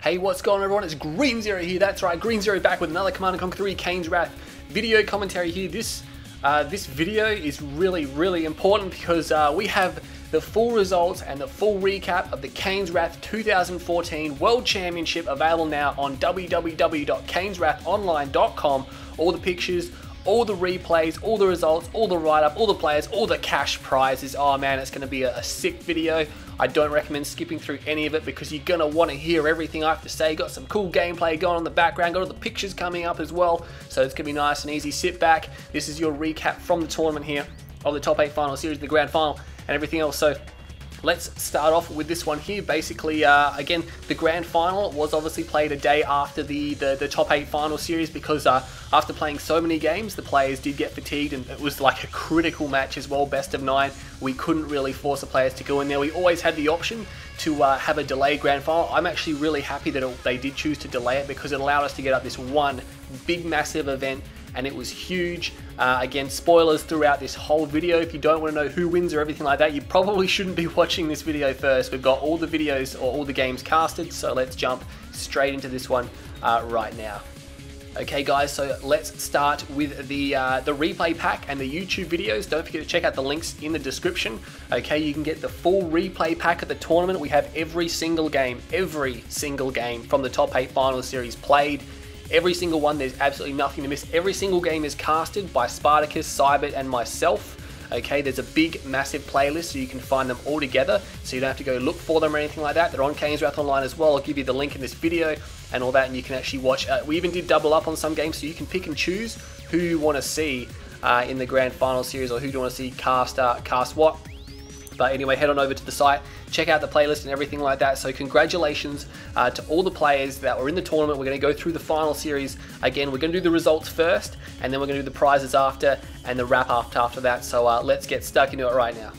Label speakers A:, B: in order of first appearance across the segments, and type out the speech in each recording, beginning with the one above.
A: Hey, what's going on, everyone? It's Green Zero here. That's right, Green Zero back with another Command & Conquer 3 Kane's Wrath video commentary here. This video is really important because we have the full results and the full recap of the Kane's Wrath 2014 World Championship available now on www.kaneswrathonline.com. All the pictures, all the replays, all the results, all the write-up, all the players, all the cash prizes. Oh man, it's going to be a sick video. I don't recommend skipping through any of it because you're going to want to hear everything I have to say. Got some cool gameplay going on in the background, got all the pictures coming up as well, so it's going to be nice and easy. Sit back. This is your recap from the tournament here of the top 8 final series, the grand final, and everything else. So let's start off with this one here. Basically, again, the grand final was obviously played a day after the top 8 final series because after playing so many games, the players did get fatigued, and it was like a critical match as well, best of 9. We couldn't really force the players to go in there. We always had the option to have a delayed grand final. I'm actually really happy that they did choose to delay it because it allowed us to get up this one big, massive event, and it was huge. Again, spoilers throughout this whole video. If you don't want to know who wins or everything like that, you probably shouldn't be watching this video first. We've got all the videos or all the games casted, so let's jump straight into this one right now. Okay guys, so let's start with the replay pack and the YouTube videos. Don't forget to check out the links in the description. Okay, you can get the full replay pack of the tournament. We have every single game from the top 8 final series played. Every single one, there's absolutely nothing to miss. Every single game is casted by Spartacus, Cybert, and myself. Okay, there's a big, massive playlist so you can find them all together, so you don't have to go look for them or anything like that. They're on Kane's Wrath Online as well. I'll give you the link in this video and all that, and you can actually watch. We even did double up on some games, so you can pick and choose who you want to see in the grand final series, or who do you want to see cast what. But anyway, head on over to the site, check out the playlist and everything like that. So congratulations to all the players that were in the tournament. We're going to go through the final series again. We're going to do the results first, and then we're going to do the prizes after, and the wrap after that. So let's get stuck into it right now.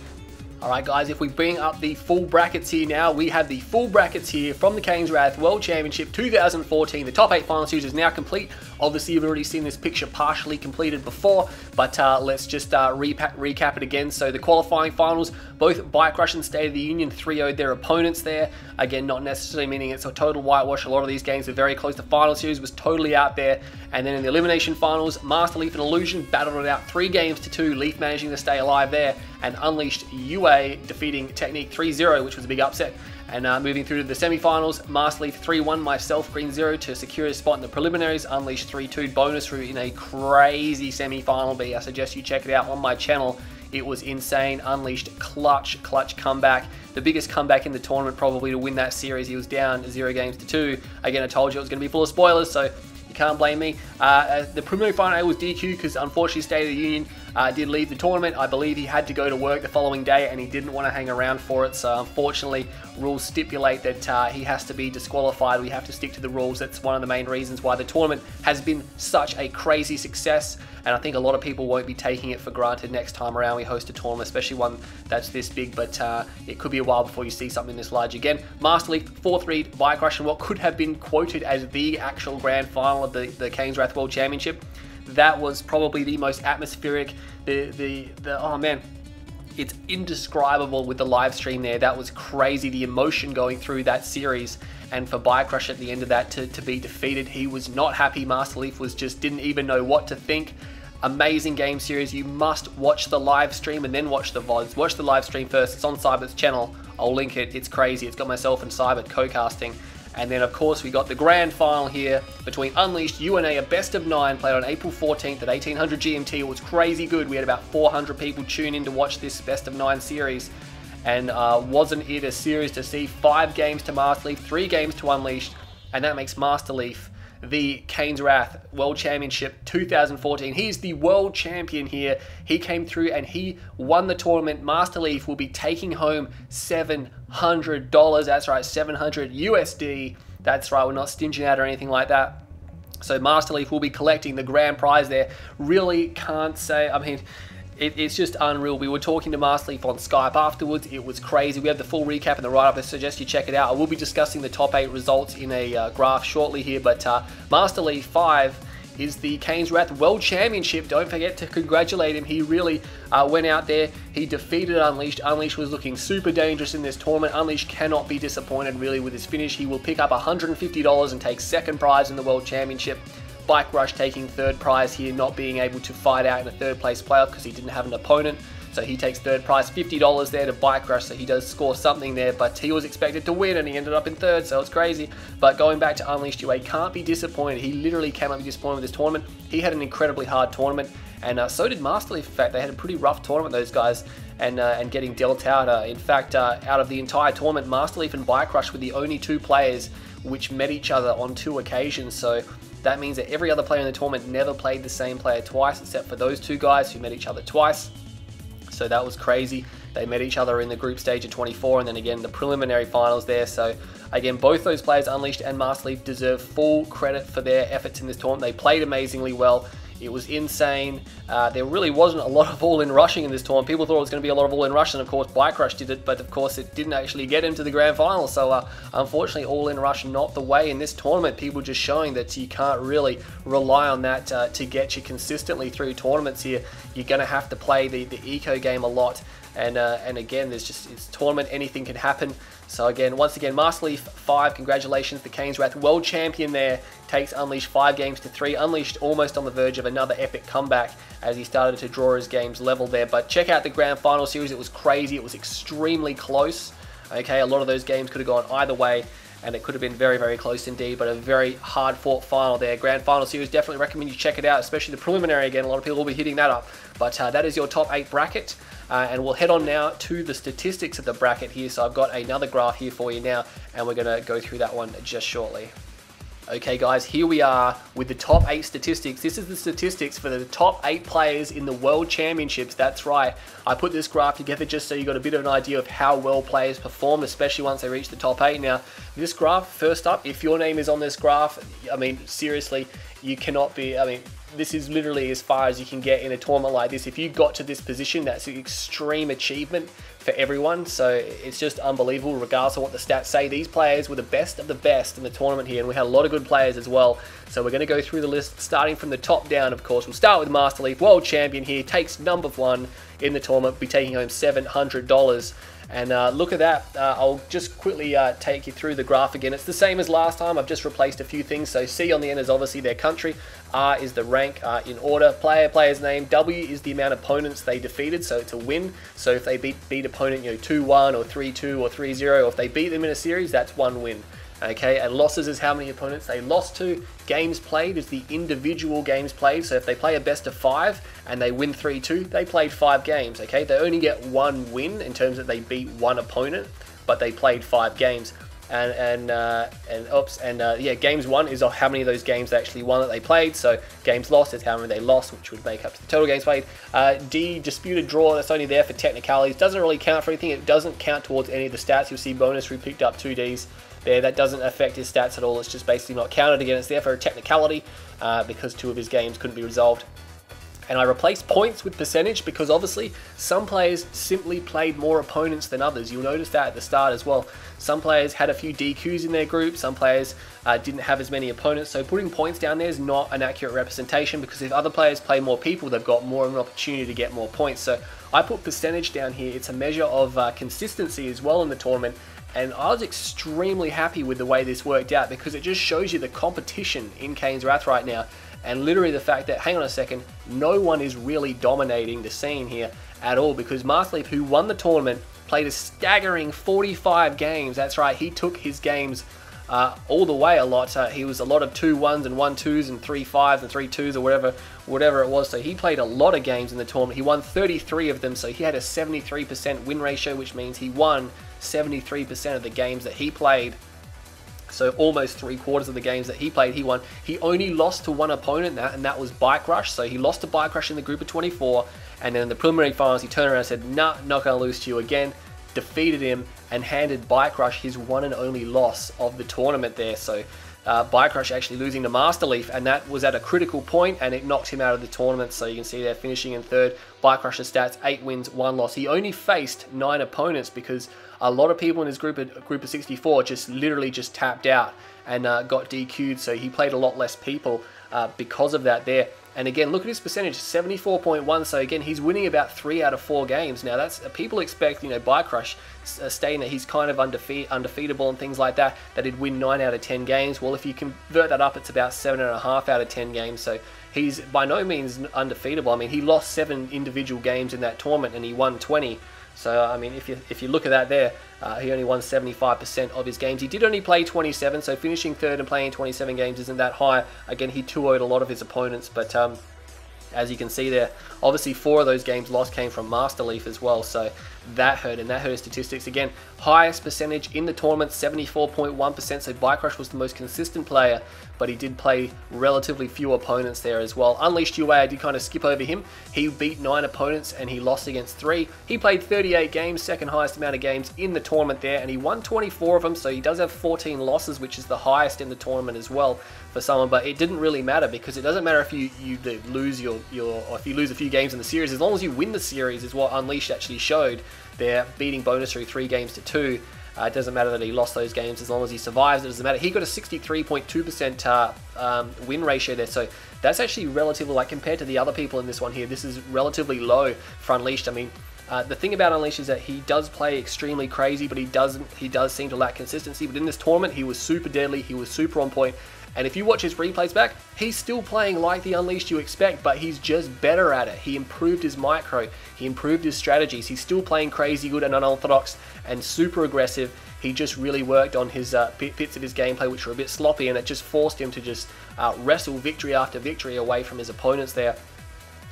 A: Alright guys, if we bring up the full brackets here now, we have the full brackets here from the Kane's Wrath World Championship 2014. The top 8 final series is now complete. Obviously, you've already seen this picture partially completed before, but let's just recap it again. So the qualifying finals, both Bike Rush and State of the Union 3-0'd their opponents there. Again, not necessarily meaning it's a total whitewash. A lot of these games are very close. The final series was totally out there. And then in the elimination finals, Master Leaf and Illusion battled it out 3-2. Leaf managing to stay alive there, and Unleashed UA defeating Technique 3-0, which was a big upset. And moving through to the semi-finals, Master Leaf 3-1, myself, Green Zero, to secure a spot in the preliminaries. Unleashed 3-2 bonus route in a crazy semi-final B. I suggest you check it out on my channel. It was insane. Unleashed clutch comeback. The biggest comeback in the tournament probably to win that series. He was down 0-2. Again, I told you it was going to be full of spoilers, so you can't blame me. The preliminary final was DQ because unfortunately State of the Union did leave the tournament. I believe he had to go to work the following day and he didn't want to hang around for it. So unfortunately, rules stipulate that he has to be disqualified. We have to stick to the rules. That's one of the main reasons why the tournament has been such a crazy success. And I think a lot of people won't be taking it for granted next time around we host a tournament, especially one that's this big, but it could be a while before you see something this large again. Master Leaf 4-3 Bike Rush in what could have been quoted as the actual grand final of the Kane's Wrath World Championship. That was probably the most atmospheric, oh man, it's indescribable with the live stream there. That was crazy, the emotion going through that series. And for Bike Rush at the end of that to be defeated, he was not happy. Master Leaf didn't even know what to think. Amazing game series. You must watch the live stream and then watch the VODs. Watch the live stream first. It's on Cybert's channel. I'll link it. It's crazy. It's got myself and Cybert co-casting. And then, of course, we got the grand final here between Unleashed, UNA, a best of 9, played on April 14th at 1800 GMT. It was crazy good. We had about 400 people tune in to watch this best of 9 series. And wasn't it a series to see? 5 games to Master Leaf, 3 games to Unleashed. And that makes Master Leaf the Kane's Wrath World Championship 2014. He's the world champion here. He came through and he won the tournament. Master Leaf will be taking home $700. That's right, 700 USD. That's right, we're not stinging out or anything like that. So Master Leaf will be collecting the grand prize there. Really can't say, I mean, it's just unreal. We were talking to Master Leaf on Skype afterwards. It was crazy. We have the full recap and the write-up. I suggest you check it out. I will be discussing the top 8 results in a graph shortly here, but Master Leaf 5 is the Kane's Wrath World Championship. Don't forget to congratulate him. He really went out there. He defeated Unleashed. Unleashed was looking super dangerous in this tournament. Unleashed cannot be disappointed really with his finish. He will pick up $150 and take second prize in the World Championship. Bike Rush taking third prize here, not being able to fight out in a third place playoff because he didn't have an opponent. So he takes third prize, $50 there to Bike Rush, so he does score something there, but he was expected to win and he ended up in third, so it's crazy. But going back to Unleashed UA, can't be disappointed. He literally cannot be disappointed with this tournament. He had an incredibly hard tournament, and so did Masterleaf. In fact, they had a pretty rough tournament, those guys, and getting dealt out. In fact, out of the entire tournament, Masterleaf and Bike Rush were the only two players which met each other on 2 occasions, so that means that every other player in the tournament never played the same player twice, except for those two guys who met each other twice. So that was crazy. They met each other in the group stage of 24 and then again the preliminary finals there. So again, both those players, Unleashed and Masterleaf, deserve full credit for their efforts in this tournament. They played amazingly well. It was insane. There really wasn't a lot of all-in rushing in this tournament. People thought it was going to be a lot of all-in rush, and of course Bike Rush did it, but of course it didn't actually get into the grand final. So unfortunately, all-in rush not the way in this tournament. People just showing that you can't really rely on that to get you consistently through tournaments here. You're going to have to play the eco game a lot. And again, it's tournament, anything can happen. So again, once again, Masterleaf 5, congratulations, the Kane's Wrath World Champion there, takes Unleashed 5 games to 3. Unleashed almost on the verge of another epic comeback as he started to draw his games level there. But check out the grand final series, it was crazy, it was extremely close. Okay, a lot of those games could have gone either way, and it could have been very, very close indeed, but a very hard-fought final there. Grand final series, definitely recommend you check it out, especially the preliminary again. A lot of people will be hitting that up. But that is your top 8 bracket. And we'll head on now to the statistics of the bracket here. So I've got another graph here for you now, and we're going to go through that one just shortly. Okay guys, here we are with the top 8 statistics. This is the statistics for the top 8 players in the World Championships. That's right. I put this graph together just so you got a bit of an idea of how well players perform, especially once they reach the top 8. Now, this graph, first up, if your name is on this graph, I mean, seriously, you cannot be, I mean, this is literally as far as you can get in a tournament like this. If you got to this position, that's an extreme achievement for everyone. So it's just unbelievable, regardless of what the stats say. These players were the best of the best in the tournament here, and we had a lot of good players as well. So we're going to go through the list, starting from the top down, of course. We'll start with Masterleaf, world champion here, takes number 1 in the tournament, be taking home $700. And look at that. I'll just quickly take you through the graph again. It's the same as last time. I've just replaced a few things. So C on the end is obviously their country. R is the rank in order. Player's name. W is the amount of opponents they defeated. So it's a win. So if they beat opponent, 2-1 or 3-2 or 3-0, or if they beat them in a series, that's 1 win. Okay, and losses is how many opponents they lost to. Games played is the individual games played. So if they play a best of 5 and they win 3-2, they played 5 games. Okay, they only get 1 win in terms of they beat 1 opponent, but they played 5 games. Yeah, games won is how many of those games they actually won that they played. So games lost is how many they lost, which would make up to the total games played. D, disputed draw, that's only there for technicalities. Doesn't really count for anything. It doesn't count towards any of the stats. You'll see bonus who picked up 2 Ds there. That doesn't affect his stats at all. It's just basically not counted again. It's there for a technicality because 2 of his games couldn't be resolved. And I replaced points with percentage because obviously some players simply played more opponents than others. You'll notice that at the start as well. Some players had a few DQs in their group, some players didn't have as many opponents. So putting points down there is not an accurate representation, because if other players play more people, they've got more of an opportunity to get more points. So I put percentage down here. It's a measure of consistency as well in the tournament. And I was extremely happy with the way this worked out, because it just shows you the competition in Kane's Wrath right now. And literally the fact that, hang on a second, no one is really dominating the scene here at all, because Masterleaf, who won the tournament, played a staggering 45 games. That's right, he took his games all the way a lot. He was a lot of 2-1s and 1-2s and 3-5s and 3-2s or whatever it was. So he played a lot of games in the tournament. He won 33 of them, so he had a 73% win ratio, which means he won 73% of the games that he played. So almost 3/4 of the games that he played, he won. He only lost to 1 opponent, and that was Bike Rush. So he lost to Bike Rush in the group of 24, and then in the preliminary finals, he turned around and said, nah, not going to lose to you again. Defeated him and handed Bike Rush his 1 and only loss of the tournament there. So Bike Rush actually losing to Masterleaf, and that was at a critical point, and it knocked him out of the tournament. So you can see there finishing in 3rd. Bike Rush's stats, 8 wins, 1 loss. He only faced 9 opponents because a lot of people in his group of 64 just literally just tapped out and got DQ'd, so he played a lot less people. because of that there. And again, look at his percentage, 74.1. So again, he's winning about 3 out of 4 games. Now that's people expect, you know, by Crush stating that he's kind of undefeatable and things like that, that he'd win 9 out of 10 games. Well, if you convert that up, it's about 7.5 out of 10 games. So he's by no means undefeatable. I mean, he lost 7 individual games in that tournament and he won 20. So, I mean, if you look at that there, he only won 75% of his games. He did only play 27, so finishing third and playing 27 games isn't that high. Again, he 2-0'd a lot of his opponents, but as you can see there, obviously 4 of those games lost came from Master Leaf as well, so that hurt, and that hurt his statistics. Again, highest percentage in the tournament, 74.1%, so Bycrush was the most consistent player, but he did play relatively few opponents there as well. Unleashed UA, I did kind of skip over him. He beat 9 opponents and he lost against 3. He played 38 games, second highest amount of games in the tournament there, and he won 24 of them, so he does have 14 losses, which is the highest in the tournament as well for someone, but it didn't really matter because it doesn't matter if you lose or if you lose a few games in the series, as long as you win the series is what Unleashed actually showed. They're beating Bonus through 3 games to 2. It doesn't matter that he lost those games as long as he survives. It doesn't matter. He got a 63.2% win ratio there, so that's actually relatively, like compared to the other people in this one here, this is relatively low for Unleashed. I mean, the thing about Unleashed is that he does play extremely crazy, but he does seem to lack consistency. But in this tournament, he was super deadly. He was super on point. And if you watch his replays back, he's still playing like the Unleashed you expect, but he's just better at it. He improved his micro, he improved his strategies. He's still playing crazy good and unorthodox and super aggressive. He just really worked on his bits of his gameplay, which were a bit sloppy, and it just forced him to just wrestle victory after victory away from his opponents there.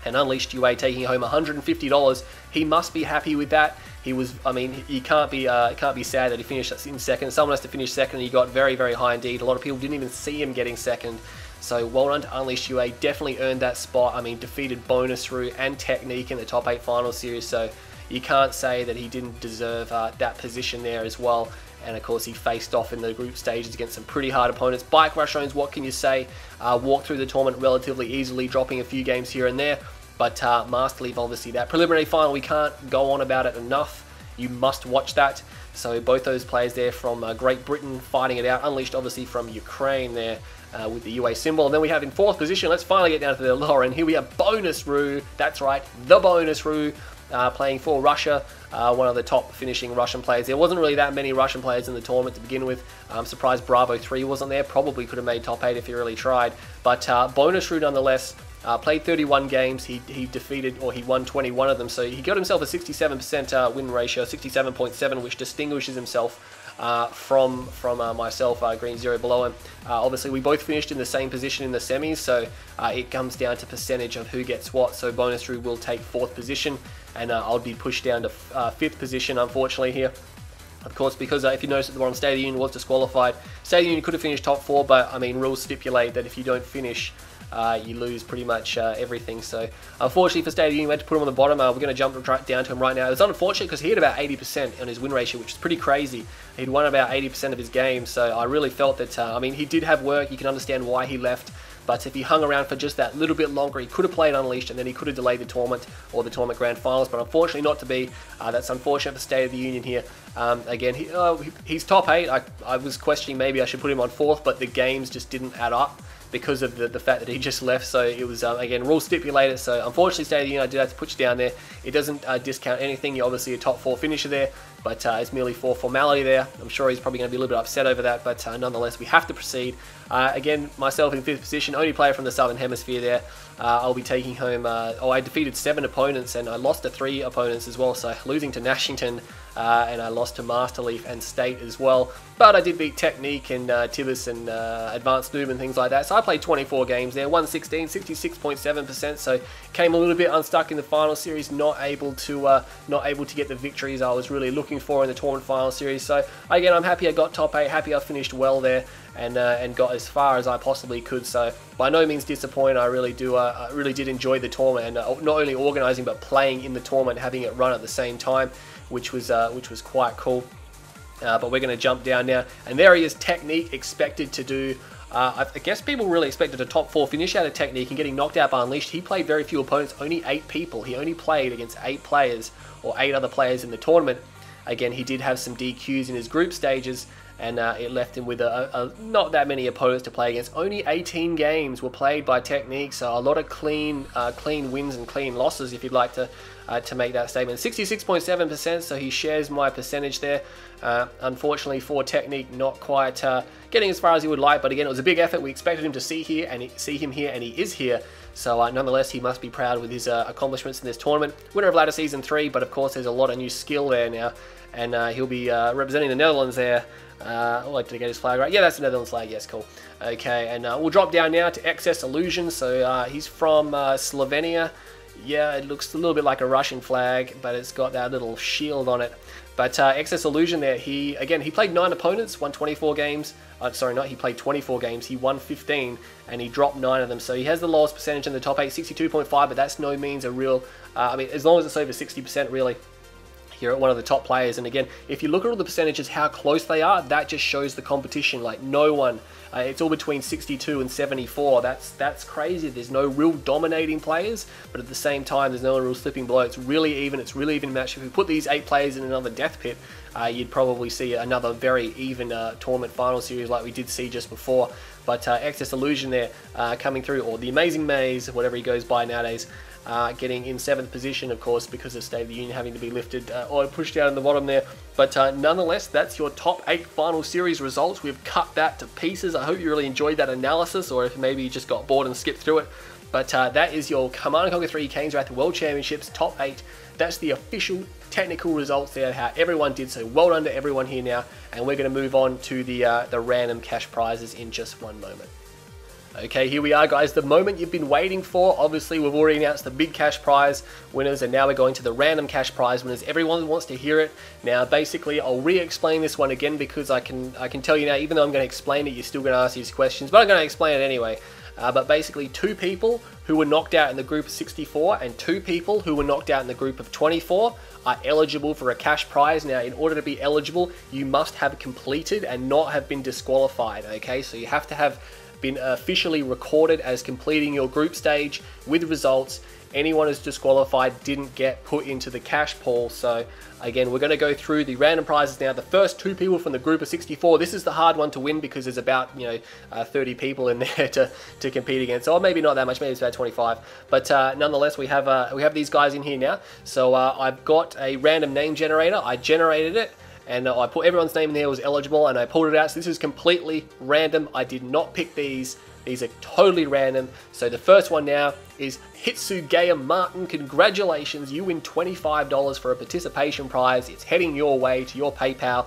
A: And Unleashed UA taking home $150. He must be happy with that. He was, I mean, he can't be sad that he finished in second. Someone has to finish second, and he got very, very high indeed. A lot of people didn't even see him getting second. So well done to Unleashed UA, definitely earned that spot. I mean, defeated Bonus Roo and Technique in the top 8 final series, so you can't say that he didn't deserve that position there as well. And of course, he faced off in the group stages against some pretty hard opponents. Bike Rush owns, what can you say? Walked through the tournament relatively easily, dropping a few games here and there. But Master Leaf, obviously, that preliminary final, we can't go on about it enough. You must watch that. So both those players there from Great Britain fighting it out. Unleashed, obviously, from Ukraine there with the UA symbol. And then we have in 4th position, let's finally get down to the lower end. Here we have Bonus Roo. That's right, the Bonus Roo. Playing for Russia, one of the top finishing Russian players. There wasn't really that many Russian players in the tournament to begin with. I'm surprised Bravo 3 wasn't there. Probably could have made top 8 if he really tried. But Bonus Roo nonetheless. Played 31 games, he defeated, or he won 21 of them, so he got himself a 67% win ratio, 67.7, which distinguishes himself from myself, Green Zero below him. Obviously, we both finished in the same position in the semis, so it comes down to percentage of who gets what. So Bonus Roo will take 4th position, and I'll be pushed down to 5th position, unfortunately, here. Of course, because if you notice at the bottom, State of the Union was disqualified. State of the Union could have finished top 4, but I mean, rules stipulate that if you don't finish, you lose pretty much everything. So unfortunately for State of the Union, we had to put him on the bottom. We're going to jump down to him right now. It was unfortunate because he had about 80% on his win ratio, which is pretty crazy. He'd won about 80% of his games, so I really felt that, I mean, he did have work. You can understand why he left. But if he hung around for just that little bit longer, he could have played Unleashed, and then he could have delayed the tournament or the tournament grand finals. But unfortunately not to be. That's unfortunate for State of the Union here. Again, he's top 8. I was questioning maybe I should put him on 4th, but the games just didn't add up because of the fact that he just left. So it was, again, rule stipulated. So unfortunately, State of the Union, I did have to put you down there. It doesn't discount anything. You're obviously a top 4 finisher there, but it's merely for formality there. I'm sure he's probably going to be a little bit upset over that, but nonetheless, we have to proceed. Again, myself in 5th position, only player from the Southern Hemisphere there. I'll be taking home, I defeated 7 opponents, and I lost to 3 opponents as well, so losing to Nashington, and I lost to Master Leaf and State as well. But I did beat Technique and Tibbus and Advanced Noob and things like that. So I played 24 games there, won 16, 66.7%. So came a little bit unstuck in the final series, not able to get the victories I was really looking for in the tournament final series. So again, I'm happy I got top 8, happy I finished well there, and got as far as I possibly could. So by no means disappointed. I really did enjoy the tournament, and not only organising but playing in the tournament, having it run at the same time, which was quite cool. But we're going to jump down now, and there he is, Technique, expected to do. I guess people really expected a top 4 finish out of Technique, and getting knocked out by Unleashed. He played very few opponents, only 8 people. He only played against 8 players, or 8 other players in the tournament. Again, he did have some DQs in his group stages, and it left him with not that many opponents to play against. Only 18 games were played by Technique, so a lot of clean wins and clean losses, if you'd like to make that statement. 66.7%, so he shares my percentage there. Unfortunately for Technique, not quite getting as far as he would like, but again, it was a big effort. We expected him to see him here, and he is here. So nonetheless, he must be proud with his accomplishments in this tournament. Winner of Ladder Season 3, but of course there's a lot of new skill there now, and he'll be representing the Netherlands there. Did I get his flag right? Yeah, that's the Netherlands flag. Yes, cool. Okay, and we'll drop down now to Excess Illusion. So he's from Slovenia. Yeah, it looks a little bit like a Russian flag, but it's got that little shield on it. But Excess Illusion there, he played 9 opponents, won 24 games. He played 24 games, he won 15, and he dropped 9 of them. So he has the lowest percentage in the top 8, 62.5, but that's no means a real, as long as it's over 60% really, you're one of the top players. And again, if you look at all the percentages, how close they are, that just shows the competition. Like no one, it's all between 62 and 74. That's crazy. There's no real dominating players, but at the same time, there's no real slipping below. It's really even. It's really even match. If we put these 8 players in another death pit, you'd probably see another very even tournament final series like we did see just before. But Excess Illusion there coming through, or the Amazing Maze, whatever he goes by nowadays. Getting in 7th position, of course, because of State of the Union having to be lifted or pushed down in the bottom there. But nonetheless, that's your top 8 final series results. We've cut that to pieces. I hope you really enjoyed that analysis, or if maybe you just got bored and skipped through it. But that is your Command & Conquer 3 Kane's Wrath World Championships top 8. That's the official technical results there, how everyone did. So well done to everyone here now. And we're going to move on to the random cash prizes in just one moment. Okay, here we are, guys, the moment you've been waiting for. Obviously, we've already announced the big cash prize winners, and now we're going to the random cash prize winners. Everyone wants to hear it. Now, basically, I'll re-explain this one again because I can tell you now, even though I'm going to explain it, you're still going to ask these questions, but I'm going to explain it anyway. But basically, 2 people who were knocked out in the group of 64 and 2 people who were knocked out in the group of 24 are eligible for a cash prize. Now, in order to be eligible, you must have completed and not have been disqualified, okay? So you have to have been officially recorded as completing your group stage with results. Anyone who's disqualified didn't get put into the cash pool. So again, we're going to go through the random prizes now. The first 2 people from the group of 64, this is the hard one to win because there's about 30 people in there to compete against. Or maybe not that much, maybe it's about 25. But nonetheless, we have these guys in here now. So I've got a random name generator. I generated it, and I put everyone's name in there was eligible, and I pulled it out. So this is completely random. I did not pick these. These are totally random. So the first one now is Hitsugaya Martin. Congratulations, you win $25 for a participation prize. It's heading your way to your PayPal.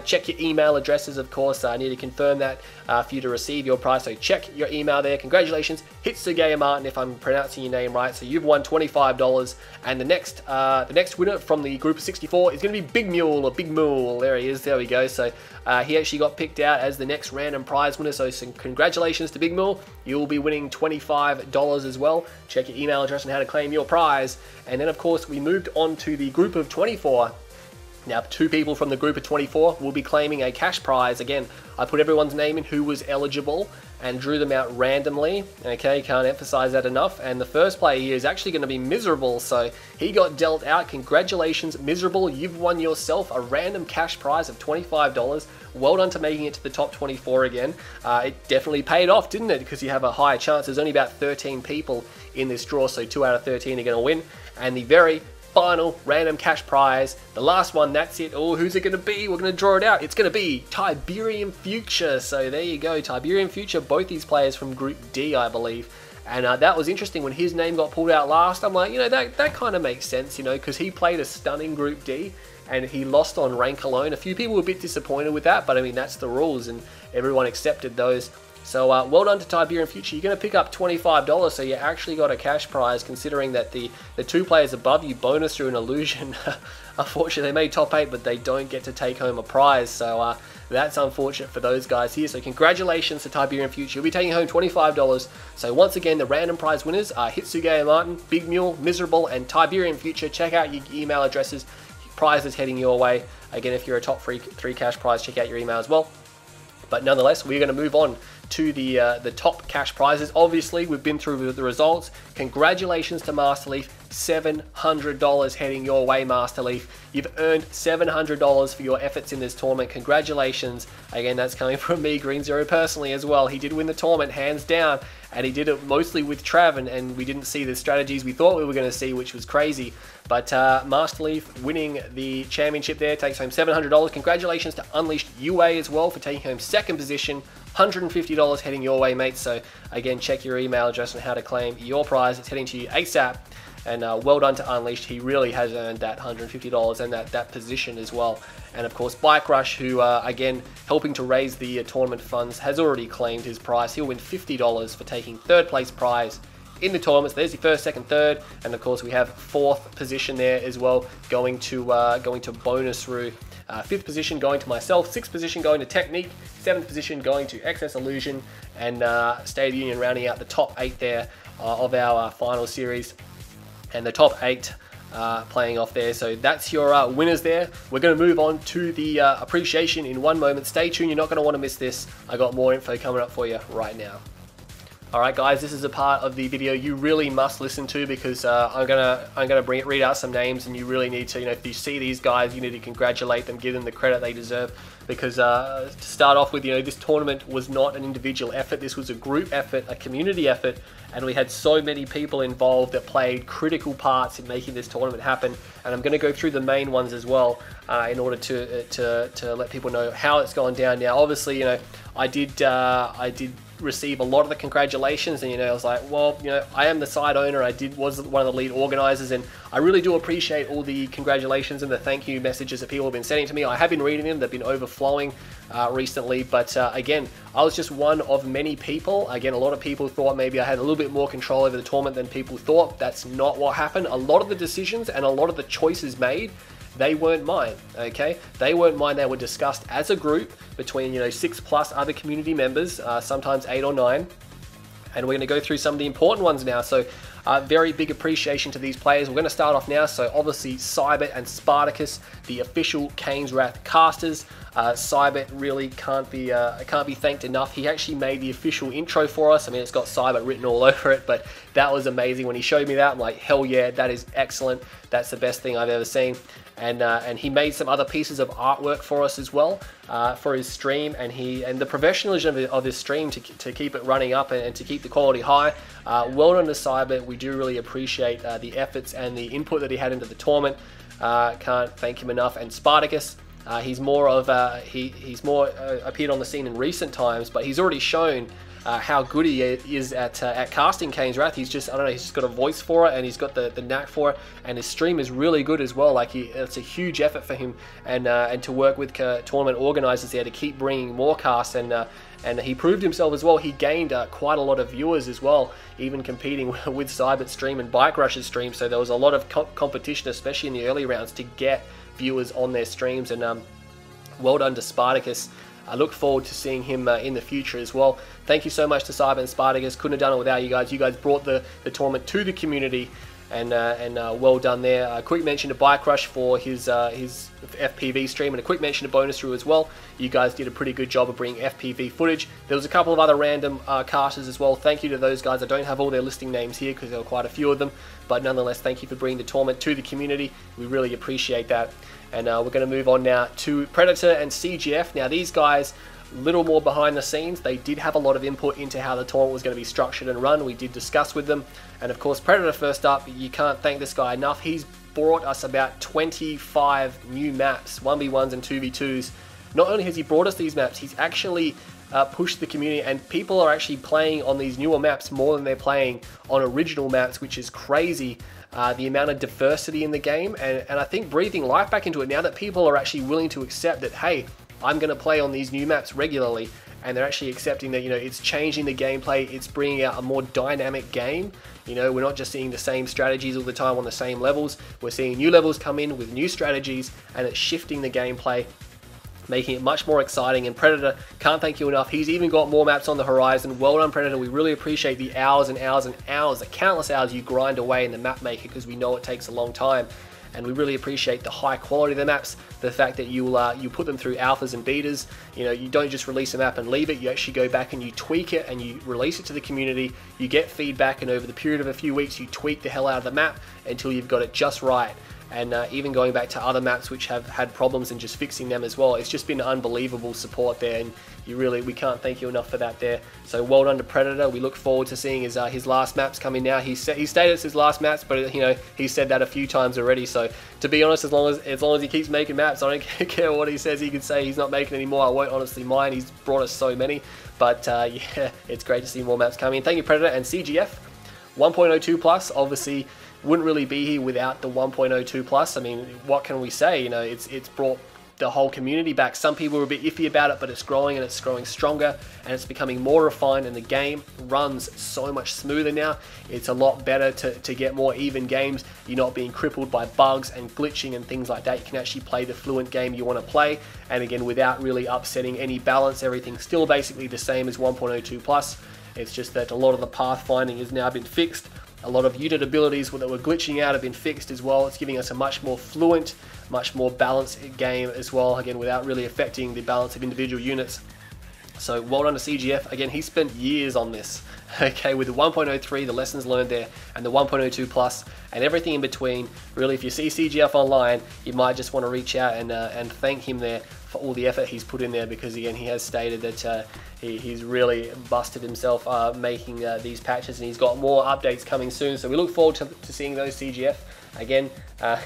A: Check your email addresses, of course. I need to confirm that for you to receive your prize. So check your email there. Congratulations, Hitsugaya Martin, if I'm pronouncing your name right. So you've won $25. And the next winner from the group of 64 is going to be Big Mule, or Big Mule. There he is. There we go. So he actually got picked out as the next random prize winner. So congratulations to Big Mule. You'll be winning $25 as well. Check your email address and how to claim your prize. And then, of course, we moved on to the group of 24. Now, 2 people from the group of 24 will be claiming a cash prize. Again, I put everyone's name in who was eligible and drew them out randomly. Okay, can't emphasize that enough. And the first player here is actually going to be Miserable. So he got dealt out. Congratulations, Miserable. You've won yourself a random cash prize of $25. Well done to making it to the top 24 again. It definitely paid off, didn't it? Because you have a higher chance. There's only about 13 people in this draw, so 2 out of 13 are going to win. And the very final random cash prize, the last one, that's it. Oh, who's it going to be? We're going to draw it out. It's going to be Tiberium Future. So there you go, Tiberium Future. Both these players from Group D, I believe. And that was interesting when his name got pulled out last. I'm like, that kind of makes sense, because he played a stunning Group D and he lost on rank alone. A few people were a bit disappointed with that, but I mean, that's the rules and everyone accepted those. So well done to Tiberium Future. You're going to pick up $25, so you actually got a cash prize, considering that the 2 players above you bonus through an illusion. Unfortunately, they made top 8, but they don't get to take home a prize. So that's unfortunate for those guys here. So congratulations to Tiberium Future. You'll be taking home $25. So once again, the random prize winners are Hitsugaya Martin, Big Mule, Miserable, and Tiberium Future. Check out your email addresses. Prizes heading your way. Again, if you're a top 3 cash prize, check out your email as well. But nonetheless, we're going to move on to the top cash prizes. Obviously, we've been through the results. Congratulations to Master Leaf. $700 heading your way, Master Leaf. You've earned $700 for your efforts in this tournament. Congratulations. Again, that's coming from me, Green Zero, personally as well. He did win the tournament, hands down, and he did it mostly with Trav, and we didn't see the strategies we thought we were going to see, which was crazy. But Master Leaf winning the championship there, takes home $700. Congratulations to Unleashed UA as well for taking home second position. $150 heading your way, mate. So again, check your email address on how to claim your prize. It's heading to you ASAP. And well done to Unleashed. He really has earned that $150 and that position as well. And of course, Bike Rush, who again helping to raise the tournament funds, has already claimed his prize. He'll win $50 for taking third place prize in the tournament. So there's the first, second, third, and of course we have fourth position there as well, going to Bonus Roo. Fifth position going to myself, sixth position going to Technique, seventh position going to XS Illusion, and State of Union rounding out the top 8 there of our final series. And the top 8 playing off there. So that's your winners there. We're going to move on to the appreciation in one moment. Stay tuned, you're not going to want to miss this. I got more info coming up for you right now. Alright guys, this is a part of the video you really must listen to, because I'm gonna read out some names, and you really need to, if you see these guys, you need to congratulate them, give them the credit they deserve. Because to start off with, this tournament was not an individual effort, this was a group effort, a community effort, and we had so many people involved that played critical parts in making this tournament happen. And I'm going to go through the main ones as well in order to let people know how it's gone down. Now, obviously, I did receive a lot of the congratulations, and I was like, well, I am the side owner, was one of the lead organizers, and I really do appreciate all the congratulations and the thank you messages that people have been sending to me. I have been reading them, they've been overflowing recently, but again, I was just one of many people. Again, a lot of people thought maybe I had a little bit more control over the tournament than people thought. That's not what happened. A lot of the decisions and a lot of the choices made, they weren't mine, okay? They weren't mine, they were discussed as a group between, 6+ other community members, sometimes 8 or 9. And we're gonna go through some of the important ones now. So very big appreciation to these players. We're gonna start off now. So obviously, Cybert and Spartacus, the official Kane's Wrath casters. Cybert really can't be thanked enough. He actually made the official intro for us. I mean, it's got Cybert written all over it, but that was amazing. When he showed me that, I'm like, hell yeah, that is excellent. That's the best thing I've ever seen. And he made some other pieces of artwork for us as well for his stream, and the professionalism of his stream to keep it running up and to keep the quality high. Well done to Cybert. We do really appreciate the efforts and the input that he had into the tournament. Can't thank him enough. And Spartacus, he's more appeared on the scene in recent times, but he's already shown how good he is at casting Kane's Wrath. He's just, I don't know, he's just got a voice for it, and he's got the knack for it, and his stream is really good as well. Like, it's a huge effort for him, and to work with tournament organizers there to keep bringing more casts, and he proved himself as well. He gained quite a lot of viewers as well, even competing with Cybert's stream and Bike Rush's stream. So there was a lot of competition, especially in the early rounds, to get viewers on their streams. And well done to Spartacus. I look forward to seeing him in the future as well. Thank you so much to Cyber and Spartacus. Couldn't have done it without you guys. You guys brought the tournament to the community, and well done there. A quick mention to Bike Rush for his FPV stream, and a quick mention to Bonus Roo as well. You guys did a pretty good job of bringing FPV footage. There was a couple of other random casters as well. Thank you to those guys. I don't have all their listing names here because there were quite a few of them, but nonetheless, thank you for bringing the tournament to the community. We really appreciate that. And we're going to move on now to Predator and CGF. Now, these guys, little more behind the scenes. They did have a lot of input into how the tournament was going to be structured and run. We did discuss with them. And of course, Predator first up, you can't thank this guy enough. He's brought us about 25 new maps, 1v1s and 2v2s. Not only has he brought us these maps, he's actually pushed the community, and people are actually playing on these newer maps more than they're playing on original maps, which is crazy. The amount of diversity in the game, and I think breathing life back into it now that people are actually willing to accept that, hey, I'm going to play on these new maps regularly, and they're actually accepting that, it's changing the gameplay, it's bringing out a more dynamic game. We're not just seeing the same strategies all the time on the same levels. We're seeing new levels come in with new strategies, and it's shifting the gameplay, making it much more exciting. And Predator, can't thank you enough. He's even got more maps on the horizon. Well done, Predator. We really appreciate the hours and hours and hours, the countless hours you grind away in the map maker, because we know it takes a long time. and we really appreciate the high quality of the maps, the fact that you put them through alphas and betas. You know, you don't just release a map and leave it, you actually go back and you tweak it and you release it to the community, you get feedback, and over the period of a few weeks you tweak the hell out of the map until you've got it just right. And even going back to other maps which have had problems and just fixing them as well. It's just been unbelievable support there, and we can't thank you enough for that there. So well done to Predator. We look forward to seeing his last maps coming now. He stated it's his last maps, but you know, he said that a few times already. So to be honest, as long as he keeps making maps, I don't care what he says. He can say he's not making any more. I won't honestly mind. He's brought us so many. But yeah, it's great to see more maps coming. Thank you, Predator. And CGF 1.02 plus, obviously wouldn't really be here without the 1.02 plus. I mean, what can we say? You know, it's brought the whole community back. Some people were a bit iffy about it, but it's growing, and it's growing stronger, and it's becoming more refined, and the game runs so much smoother now. It's a lot better to get more even games. You're not being crippled by bugs and glitching and things like that. You can actually play the fluent game you want to play, and again, without really upsetting any balance. Everything's still basically the same as 1.02 plus. It's just that a lot of the pathfinding has now been fixed. A lot of unit abilities that were glitching out have been fixed as well. It's giving us a much more fluent, much more balanced game as well, again, without really affecting the balance of individual units. So well done to CGF. Again, he spent years on this, okay, with the 1.03, the lessons learned there, and the 1.02 plus, and everything in between. Really, if you see CGF online, you might just want to reach out and thank him there for all the effort he's put in there, because again, he has stated that he's really busted himself making these patches, and he's got more updates coming soon. So we look forward to seeing those. CGF. Again,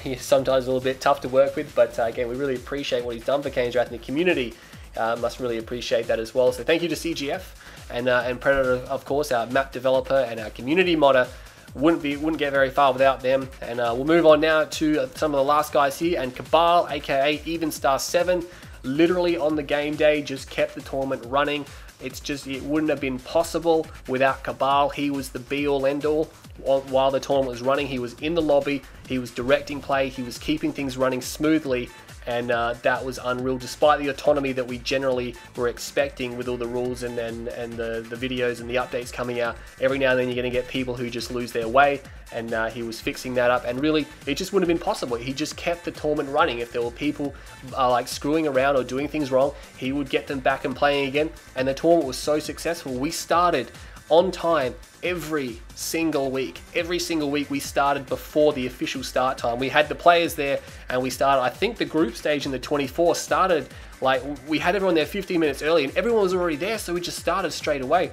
A: he's sometimes a little bit tough to work with, but again, we really appreciate what he's done for Kane's Wrath, and the community must really appreciate that as well. So thank you to CGF and Predator, of course, our map developer and our community modder. Wouldn't get very far without them. And we'll move on now to some of the last guys here. And Kabyle, aka Even Star 7, literally on the game day just kept the tournament running. It wouldn't have been possible without Kabyle. He was the be-all, end-all. While the tournament was running, he was in the lobby, he was directing play, he was keeping things running smoothly, and that was unreal, despite the autonomy that we generally were expecting with all the rules and the videos and the updates coming out. Every now and then you're going to get people who just lose their way, and he was fixing that up, and really it just wouldn't have been possible. He just kept the tournament running. If there were people like screwing around or doing things wrong, he would get them back and playing again, and the tournament was so successful. We started on time every single week. Every single week we started before the official start time. We had the players there, and we started, I think the group stage in the 24 started, like, we had everyone there 15 minutes early, and everyone was already there, so we just started straight away.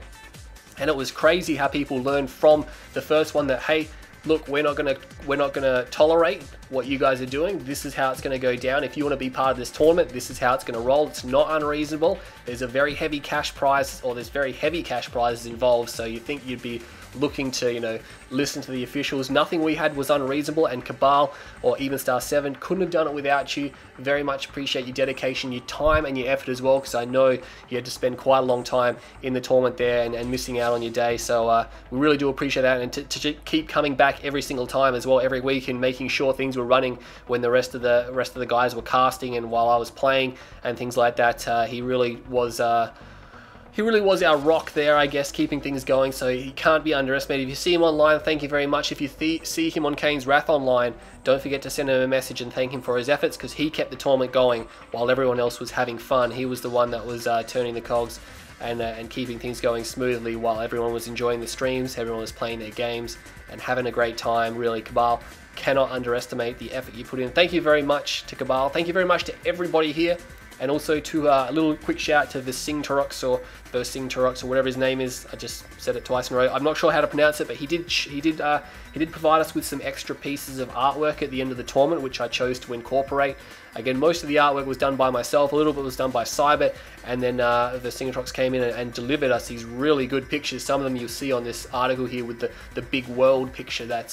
A: And it was crazy how people learned from the first one that, hey, look, we're not gonna tolerate what you guys are doing. This is how it's gonna go down. If you want to be part of this tournament, this is how it's gonna roll. It's not unreasonable. There's a very heavy cash prize, or there's very heavy cash prizes involved. So you think you'd be looking to, you know, listen to the officials. Nothing we had was unreasonable, and Kabyle or Even Star 7 couldn't have done it without you. Very much appreciate your dedication, your time, and your effort as well, because I know you had to spend quite a long time in the tournament there and missing out on your day. So we really do appreciate that, and to keep coming back every single time as well, every week, and making sure things were running when the rest of the guys were casting and while I was playing and things like that. He really was our rock there, I guess, keeping things going, so he can't be underestimated. If you see him online, thank you very much. If you see him on Kane's Wrath online, don't forget to send him a message and thank him for his efforts, because he kept the tournament going while everyone else was having fun. He was the one that was turning the cogs and keeping things going smoothly while everyone was enjoying the streams, everyone was playing their games and having a great time. Really, Kabyle, cannot underestimate the effort you put in. Thank you very much to Kabyle. Thank you very much to everybody here. And also to a little quick shout to Vercingtorox or whatever his name is. I just said it twice in a row. I'm not sure how to pronounce it, but he did provide us with some extra pieces of artwork at the end of the tournament, which I chose to incorporate. Again, most of the artwork was done by myself, a little bit was done by Cybert, and then Vercingtorox came in and delivered us these really good pictures. Some of them you'll see on this article here with the big world picture. That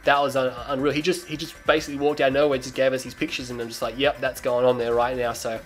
A: was unreal. He just basically walked out of nowhere, just gave us these pictures, and I'm just like, yep, that's going on there right now. So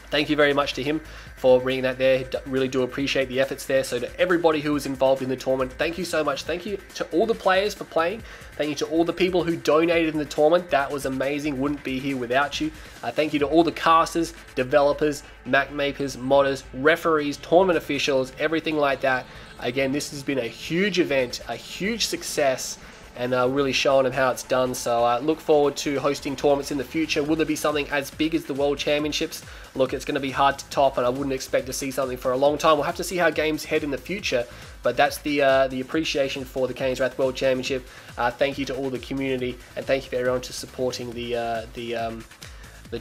A: thank you very much to him for bringing that there. Really do appreciate the efforts there. So to everybody who was involved in the tournament, thank you so much. Thank you to all the players for playing. Thank you to all the people who donated in the tournament. That was amazing. Wouldn't be here without you. Thank you to all the casters, developers, map makers, modders, referees, tournament officials, everything like that. Again, this has been a huge event, a huge success. and really showing them how it's done. So look forward to hosting tournaments in the future. Will there be something as big as the World Championships? Look, it's going to be hard to top, and I wouldn't expect to see something for a long time. We'll have to see how games head in the future, but that's the appreciation for the Kane's Wrath World Championship. Thank you to all the community, and thank you for everyone to supporting the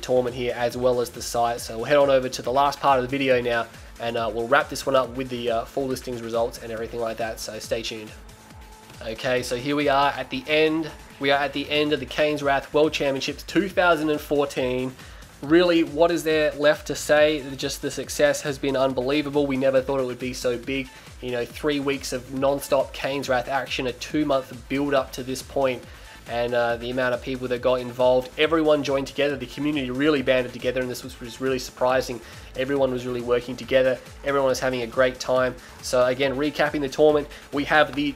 A: tournament here as well as the site. So we'll head on over to the last part of the video now, and we'll wrap this one up with the full listings results and everything like that, so stay tuned. Okay, so here we are at the end. We are at the end of the Kane's Wrath World Championships 2014. Really, what is there left to say? Just the success has been unbelievable. We never thought it would be so big. You know, 3 weeks of non-stop Kane's Wrath action, a 2-month build up to this point, and the amount of people that got involved. Everyone joined together. The community really banded together, and this was really surprising. Everyone was really working together. Everyone was having a great time. So again, recapping the tournament, we have the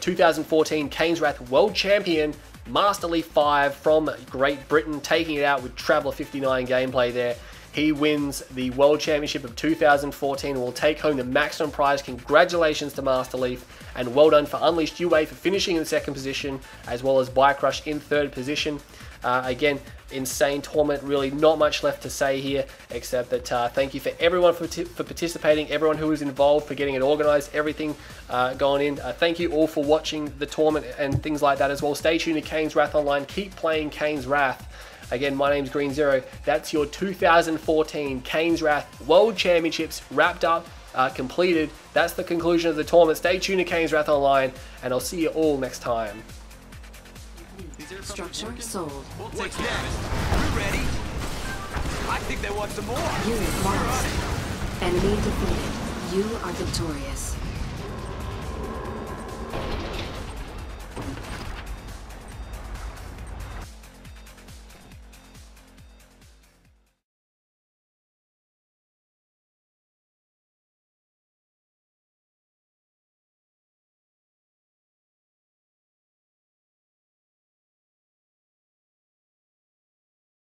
A: 2014 Kane's Wrath World Champion, Master Leaf 5 from Great Britain, taking it out with Traveller 59 gameplay there. He wins the World Championship of 2014 and will take home the maximum prize. Congratulations to Master Leaf, and well done for Unleashed UA for finishing in 2nd position, as well as Bike Crush in 3rd position. Again, insane tournament, really not much left to say here, except that thank you for everyone for participating, everyone who was involved, for getting it organized, everything going in. Thank you all for watching the tournament and things like that as well. Stay tuned to Kane's Wrath Online. Keep playing Kane's Wrath. Again, my name's Green Zero. That's your 2014 Kane's Wrath World Championships wrapped up, completed. That's the conclusion of the tournament. Stay tuned to Kane's Wrath Online, and I'll see you all next time.
B: Structure sold.
C: What's next? We're ready. I think they want some more.
B: Unit lost. Enemy defeated. You are victorious.